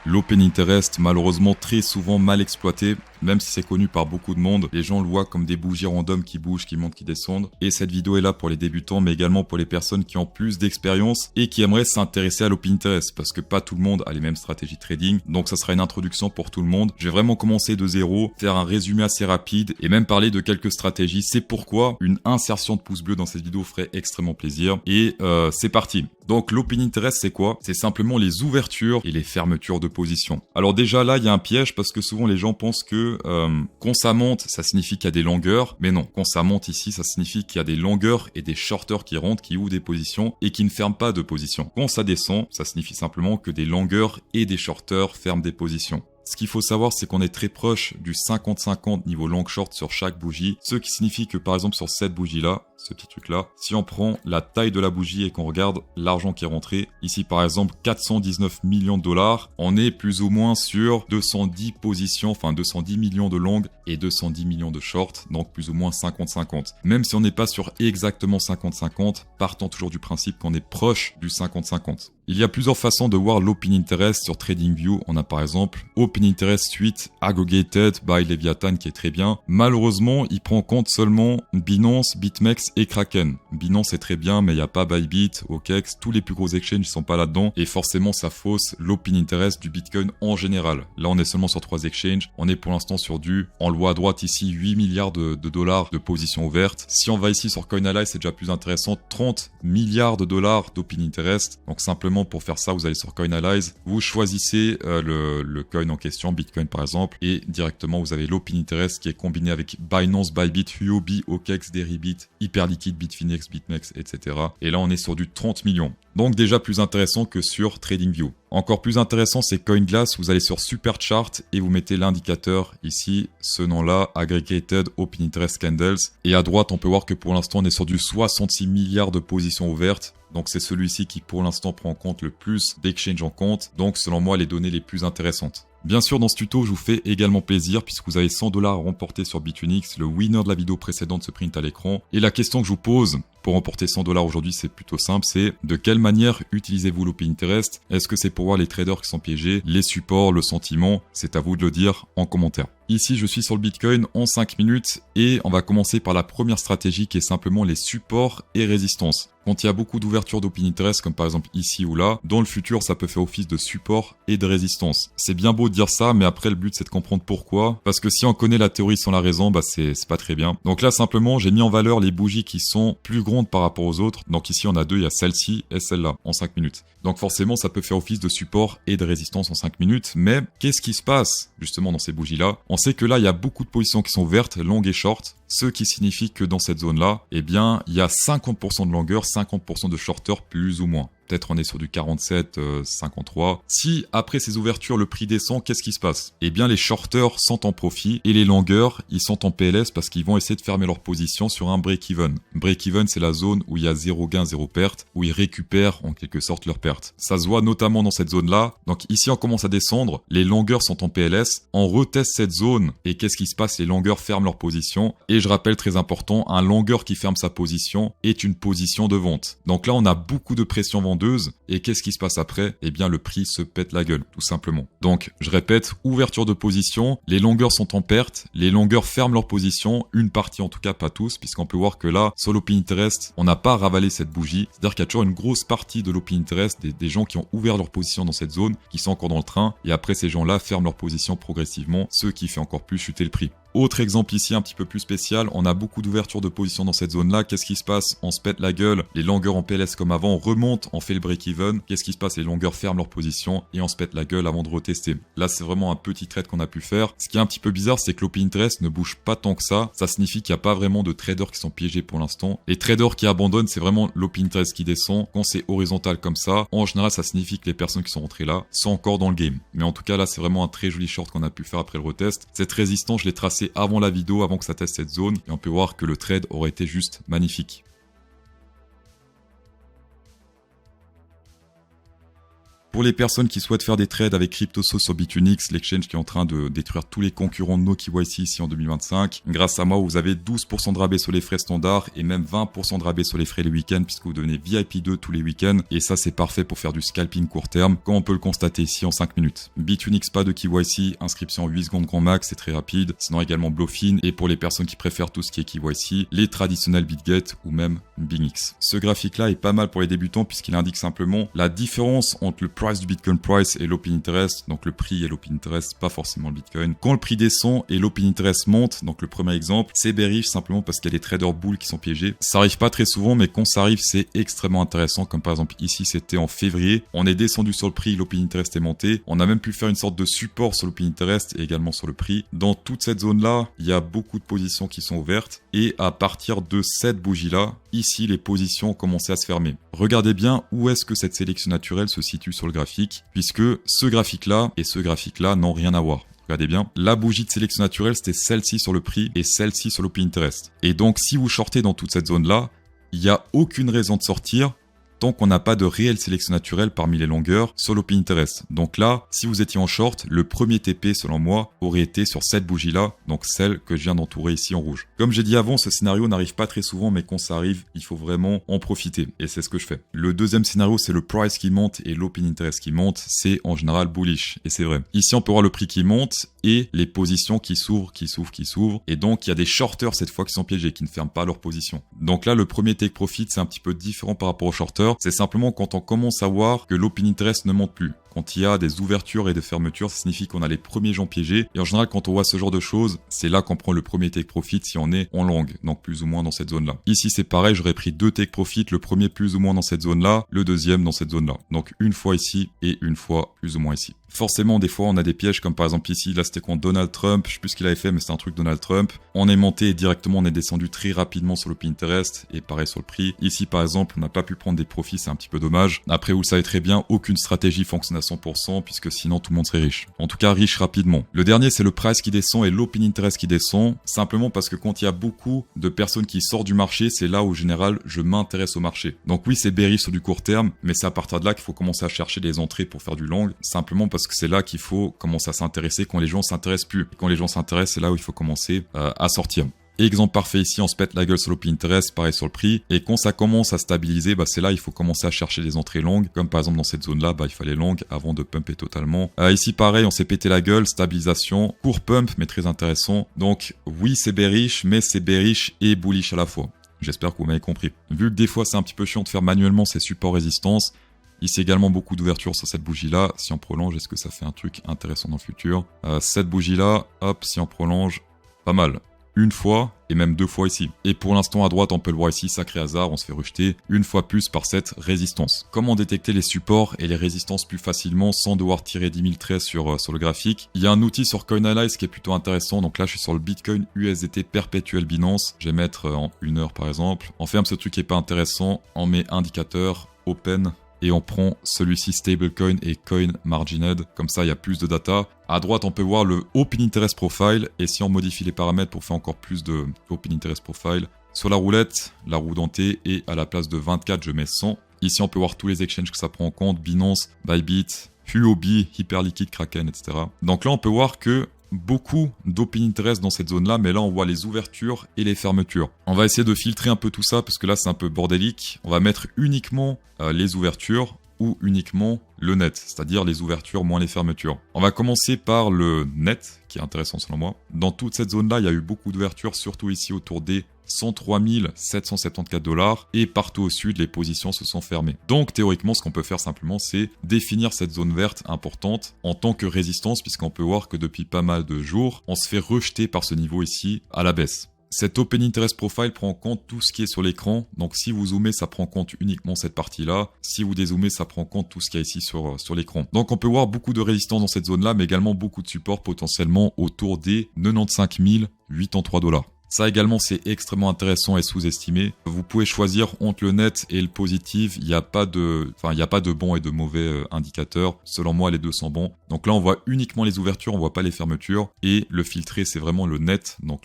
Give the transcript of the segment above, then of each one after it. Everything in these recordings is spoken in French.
L'open interest, malheureusement très souvent mal exploité, même si c'est connu par beaucoup de monde, les gens le voient comme des bougies random qui bougent, qui montent, qui descendent. Et cette vidéo est là pour les débutants, mais également pour les personnes qui ont plus d'expérience et qui aimeraient s'intéresser à l'open interest, parce que pas tout le monde a les mêmes stratégies trading, donc ça sera une introduction pour tout le monde. Je vais vraiment commencer de zéro, faire un résumé assez rapide et même parler de quelques stratégies. C'est pourquoi une insertion de pouce bleu dans cette vidéo ferait extrêmement plaisir. Et c'est parti. Donc l'open interest c'est quoi? C'est simplement les ouvertures et les fermetures de position. Alors déjà là il y a un piège parce que souvent les gens pensent que quand ça monte ça signifie qu'il y a des longueurs, mais non, quand ça monte ici ça signifie qu'il y a des longueurs et des shorters qui rentrent, qui ouvrent des positions et qui ne ferment pas de position. Quand ça descend ça signifie simplement que des longueurs et des shorters ferment des positions. Ce qu'il faut savoir, c'est qu'on est très proche du 50-50 niveau long short sur chaque bougie, ce qui signifie que par exemple sur cette bougie-là, ce petit truc-là, si on prend la taille de la bougie et qu'on regarde l'argent qui est rentré, ici par exemple 419 millions de dollars, on est plus ou moins sur 210 positions, enfin 210 millions de longues et 210 millions de shorts, donc plus ou moins 50-50. Même si on n'est pas sur exactement 50-50, partant toujours du principe qu'on est proche du 50-50. Il y a plusieurs façons de voir l'open interest sur TradingView. On a par exemple Open Interest Suite Aggregated by Leviathan qui est très bien. Malheureusement, il prend en compte seulement Binance, BitMEX et Kraken. Binance est très bien, mais il n'y a pas Bybit, OKEx, tous les plus gros exchanges ne sont pas là-dedans. Et forcément, ça fausse l'open interest du Bitcoin en général. Là, on est seulement sur 3 exchanges. On est pour l'instant sur on le voit à droite ici, 8 milliards de dollars de positions ouvertes. Si on va ici sur CoinAlyze, c'est déjà plus intéressant, 30 milliards de dollars d'open interest. Donc simplement, pour faire ça, vous allez sur CoinAlyze, vous choisissez le coin en question, Bitcoin par exemple, et directement vous avez l'open interest qui est combiné avec Binance, Bybit, Huobi, OKEx, Deribit, Hyperliquid, Bitfinex, BitMEX, etc. Et là on est sur du 30 millions. Donc déjà plus intéressant que sur TradingView. Encore plus intéressant, c'est CoinGlass. Vous allez sur Superchart et vous mettez l'indicateur ici, ce nom-là, Aggregated Open Interest Candles. Et à droite, on peut voir que pour l'instant, on est sur du 66 milliards de positions ouvertes. Donc c'est celui-ci qui pour l'instant prend en compte le plus d'exchanges en compte. Donc selon moi, les données les plus intéressantes. Bien sûr, dans ce tuto, je vous fais également plaisir puisque vous avez 100 $ à remporter sur Bitfinex. Le winner de la vidéo précédente se print à l'écran. Et la question que je vous pose pour remporter 100 $ aujourd'hui, c'est plutôt simple. C'est de quelle manière utilisez-vous l'open interest? Est-ce que c'est pour voir les traders qui sont piégés, les supports, le sentiment? C'est à vous de le dire en commentaire. Ici, je suis sur le Bitcoin en 5 minutes et on va commencer par la première stratégie qui est simplement les supports et résistances. Quand il y a beaucoup d'ouverture d'open interest, comme par exemple ici ou là, dans le futur, ça peut faire office de support et de résistance. C'est bien beau de dire ça, mais après, le but, c'est de comprendre pourquoi. Parce que si on connaît la théorie sans la raison, bah c'est pas très bien. Donc là, simplement, j'ai mis en valeur les bougies qui sont plus grandes par rapport aux autres. Donc ici, on a deux, il y a celle-ci et celle-là, en 5 minutes. Donc forcément, ça peut faire office de support et de résistance en 5 minutes. Mais qu'est-ce qui se passe, justement, dans ces bougies-là? On sait que là, il y a beaucoup de positions qui sont vertes, longues et short. Ce qui signifie que dans cette zone-là, eh bien, il y a 50% de longueur, 50% de shorter plus ou moins. Peut-être on est sur du 47, 53. Si après ces ouvertures le prix descend, qu'est-ce qui se passe? Eh bien les shorters sont en profit et les longueurs, ils sont en PLS parce qu'ils vont essayer de fermer leur position sur un break-even. Break-even, c'est la zone où il y a zéro gain, zéro perte, où ils récupèrent en quelque sorte leurs pertes. Ça se voit notamment dans cette zone-là. Donc ici on commence à descendre, les longueurs sont en PLS, on reteste cette zone et qu'est-ce qui se passe? Les longueurs ferment leur position et je rappelle très important, un longueur qui ferme sa position est une position de vente. Donc là on a beaucoup de pression vendeuse. Et qu'est-ce qui se passe après? Eh bien, le prix se pète la gueule, tout simplement. Donc, je répète, ouverture de position, les longueurs sont en perte, les longueurs ferment leur position, une partie en tout cas, pas tous, puisqu'on peut voir que là, sur l'open interest, on n'a pas ravalé cette bougie. C'est-à-dire qu'il y a toujours une grosse partie de l'open interest, des gens qui ont ouvert leur position dans cette zone, qui sont encore dans le train, et après ces gens-là ferment leur position progressivement, ce qui fait encore plus chuter le prix. Autre exemple ici un petit peu plus spécial, on a beaucoup d'ouverture de position dans cette zone-là. Qu'est-ce qui se passe? On se pète la gueule, les longueurs en PLS comme avant, on remonte, on fait le break-even. Qu'est-ce qui se passe? Les longueurs ferment leur position et on se pète la gueule avant de retester. Là, c'est vraiment un petit trade qu'on a pu faire. Ce qui est un petit peu bizarre, c'est que l'open interest ne bouge pas tant que ça. Ça signifie qu'il n'y a pas vraiment de traders qui sont piégés pour l'instant. Les traders qui abandonnent, c'est vraiment l'open interest qui descend. Quand c'est horizontal comme ça, en général, ça signifie que les personnes qui sont rentrées là sont encore dans le game. Mais en tout cas, là, c'est vraiment un très joli short qu'on a pu faire après le retest. Cette résistance, je l'ai tracée avant la vidéo, avant que ça teste cette zone, et on peut voir que le trade aurait été juste magnifique. Pour les personnes qui souhaitent faire des trades avec CryptoSource sur Bitunix, l'exchange qui est en train de détruire tous les concurrents de No KYC ici en 2025, grâce à moi, vous avez 12% de rabais sur les frais standards et même 20% de rabais sur les frais les week-ends puisque vous devenez VIP2 tous les week-ends. Et ça, c'est parfait pour faire du scalping court terme, comme on peut le constater ici en 5 minutes. Bitunix, pas de KYC, inscription en 8 secondes grand max, c'est très rapide. Sinon également Bluefin. Et pour les personnes qui préfèrent tout ce qui est KYC, les traditionnels BitGet ou même BingX. Ce graphique-là est pas mal pour les débutants puisqu'il indique simplement la différence entre le price du Bitcoin price et l'open interest, donc le prix et l'open interest, pas forcément le Bitcoin. Quand le prix descend et l'open interest monte, donc le premier exemple, c'est bearish simplement parce qu'il y a des traders bulls qui sont piégés. Ça arrive pas très souvent, mais quand ça arrive, c'est extrêmement intéressant, comme par exemple ici, c'était en février. On est descendu sur le prix, l'open interest est monté. On a même pu faire une sorte de support sur l'open interest et également sur le prix. Dans toute cette zone-là, il y a beaucoup de positions qui sont ouvertes et à partir de cette bougie-là, ici, les positions ont commencé à se fermer. Regardez bien où est-ce que cette sélection naturelle se situe sur le graphique, puisque ce graphique-là et ce graphique-là n'ont rien à voir. Regardez bien, la bougie de sélection naturelle, c'était celle-ci sur le prix et celle-ci sur l'open interest. Et donc, si vous shortez dans toute cette zone-là, il n'y a aucune raison de sortir tant qu'on n'a pas de réelle sélection naturelle parmi les longueurs sur l'open interest. Donc là, si vous étiez en short, le premier TP, selon moi, aurait été sur cette bougie-là, donc celle que je viens d'entourer ici en rouge. Comme j'ai dit avant, ce scénario n'arrive pas très souvent, mais quand ça arrive, il faut vraiment en profiter. Et c'est ce que je fais. Le deuxième scénario, c'est le price qui monte et l'open interest qui monte. C'est en général bullish. Et c'est vrai. Ici, on peut voir le prix qui monte et les positions qui s'ouvrent, qui s'ouvrent, qui s'ouvrent. Et donc, il y a des shorters cette fois qui sont piégés, qui ne ferment pas leur position. Donc là, le premier take profit, c'est un petit peu différent par rapport aux shorters. C'est simplement quand on commence à voir que l'open interest ne monte plus. Quand il y a des ouvertures et des fermetures, ça signifie qu'on a les premiers gens piégés. Et en général, quand on voit ce genre de choses, c'est là qu'on prend le premier take profit si on est en long, donc plus ou moins dans cette zone-là. Ici, c'est pareil, j'aurais pris deux take profit, le premier plus ou moins dans cette zone-là, le deuxième dans cette zone-là. Donc une fois ici et une fois plus ou moins ici. Forcément, des fois, on a des pièges comme par exemple ici, là c'était contre Donald Trump, je sais plus ce qu'il avait fait, mais c'est un truc Donald Trump. On est monté et directement on est descendu très rapidement sur le Pinterest et pareil sur le prix. Ici par exemple, on n'a pas pu prendre des profits, c'est un petit peu dommage. Après, vous le savez très bien, aucune stratégie fonctionne à 100% puisque sinon tout le monde serait riche. En tout cas, riche rapidement. Le dernier, c'est le price qui descend et l'open interest qui descend, simplement parce que quand il y a beaucoup de personnes qui sortent du marché, c'est là où, en général, je m'intéresse au marché. Donc oui, c'est bearish sur du court terme, mais c'est à partir de là qu'il faut commencer à chercher des entrées pour faire du long, simplement parce que c'est là qu'il faut commencer à s'intéresser quand les gens s'intéressent plus. Et quand les gens s'intéressent, c'est là où il faut commencer à sortir. Exemple parfait ici, on se pète la gueule sur l'open interest, pareil sur le prix. Et quand ça commence à stabiliser, c'est là il faut commencer à chercher des entrées longues. Comme par exemple dans cette zone-là, il fallait long avant de pumper totalement. Ici pareil, on s'est pété la gueule, stabilisation, court pump, mais très intéressant. Donc oui, c'est bearish, mais c'est bearish et bullish à la fois. J'espère que vous m'avez compris. Vu que des fois c'est un petit peu chiant de faire manuellement ces supports résistance, ici également beaucoup d'ouverture sur cette bougie-là. Si on prolonge, est-ce que ça fait un truc intéressant dans le futur? Cette bougie-là, hop, si on prolonge, pas mal. Une fois et même deux fois ici. Et pour l'instant à droite, on peut le voir ici, sacré hasard, on se fait rejeter une fois plus par cette résistance. Comment détecter les supports et les résistances plus facilement sans devoir tirer 10 000 traits sur le graphique? Il y a un outil sur CoinAlyze qui est plutôt intéressant. Donc là, je suis sur le Bitcoin USDT perpétuel Binance. Je vais mettre en 1 heure par exemple. On ferme ce truc qui est pas intéressant. On met indicateur, open. Et on prend celui-ci stablecoin et coin margined, comme ça il y a plus de data. À droite on peut voir le open interest profile, et si on modifie les paramètres pour faire encore plus de open interest profile, sur la roulette, la roue dentée, et à la place de 24 je mets 100. Ici on peut voir tous les exchanges que ça prend en compte, Binance, Bybit, Huobi, Hyperliquid, Kraken, etc. Donc là on peut voir que beaucoup d'open interest dans cette zone là, mais là on voit les ouvertures et les fermetures. On va essayer de filtrer un peu tout ça parce que là c'est un peu bordélique. On va mettre uniquement les ouvertures ou uniquement le net, c'est-à-dire les ouvertures moins les fermetures. On va commencer par le net qui est intéressant selon moi. Dans toute cette zone là il y a eu beaucoup d'ouvertures, surtout ici autour des 103 774 $, et partout au sud, les positions se sont fermées. Donc théoriquement, ce qu'on peut faire simplement, c'est définir cette zone verte importante en tant que résistance, puisqu'on peut voir que depuis pas mal de jours, on se fait rejeter par ce niveau ici à la baisse. Cet Open Interest Profile prend en compte tout ce qui est sur l'écran. Donc si vous zoomez, ça prend en compte uniquement cette partie-là. Si vous dézoomez, ça prend en compte tout ce qu'il y a ici sur l'écran. Donc on peut voir beaucoup de résistance dans cette zone-là, mais également beaucoup de support potentiellement autour des 95 083 $. Ça également, c'est extrêmement intéressant et sous-estimé. Vous pouvez choisir entre le net et le positif. Il n'y a pas de bons et de mauvais indicateurs. Selon moi, les deux sont bons. Donc là, on voit uniquement les ouvertures, on voit pas les fermetures. Et le filtré, c'est vraiment le net. Donc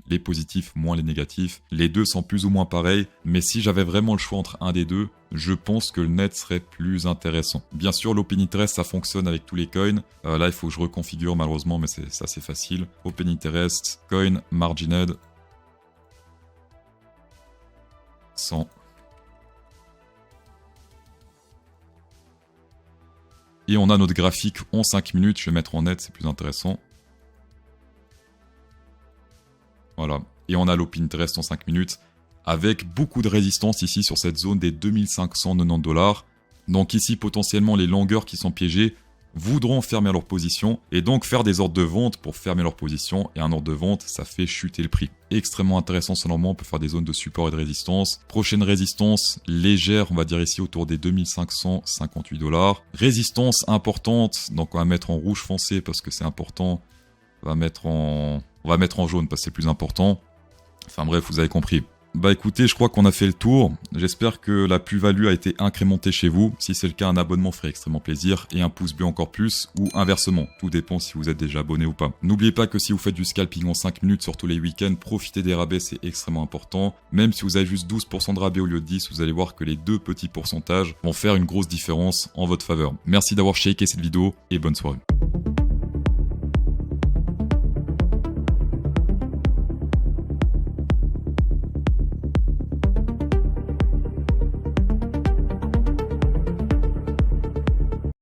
les positifs moins les négatifs. Les deux sont plus ou moins pareils. Mais si j'avais vraiment le choix entre un des deux, je pense que le net serait plus intéressant. Bien sûr, l'Open Interest, ça fonctionne avec tous les coins. Là, il faut que je reconfigure malheureusement, mais c'est assez facile. Open Interest, coin, margined. 100. Et on a notre graphique en 5 minutes. Je vais mettre en net, c'est plus intéressant. Voilà. Et on a l'Open Interest en 5 minutes. Avec beaucoup de résistance ici sur cette zone des 2590 $. Donc ici, potentiellement, les longueurs qui sont piégées voudront fermer leur position et donc faire des ordres de vente pour fermer leur position. Et un ordre de vente, ça fait chuter le prix. Extrêmement intéressant selon moi, on peut faire des zones de support et de résistance. Prochaine résistance légère, on va dire ici autour des 2558 $. Résistance importante, donc on va mettre en rouge foncé parce que c'est important. On va mettre en jaune parce que c'est plus important. Enfin bref, vous avez compris. Bah écoutez, je crois qu'on a fait le tour. J'espère que la plus-value a été incrémentée chez vous. Si c'est le cas, un abonnement ferait extrêmement plaisir et un pouce bleu encore plus, ou inversement. Tout dépend si vous êtes déjà abonné ou pas. N'oubliez pas que si vous faites du scalping en 5 minutes, surtout les week-ends, profitez des rabais, c'est extrêmement important. Même si vous avez juste 12% de rabais au lieu de 10, vous allez voir que les deux petits pourcentages vont faire une grosse différence en votre faveur. Merci d'avoir shaké cette vidéo et bonne soirée.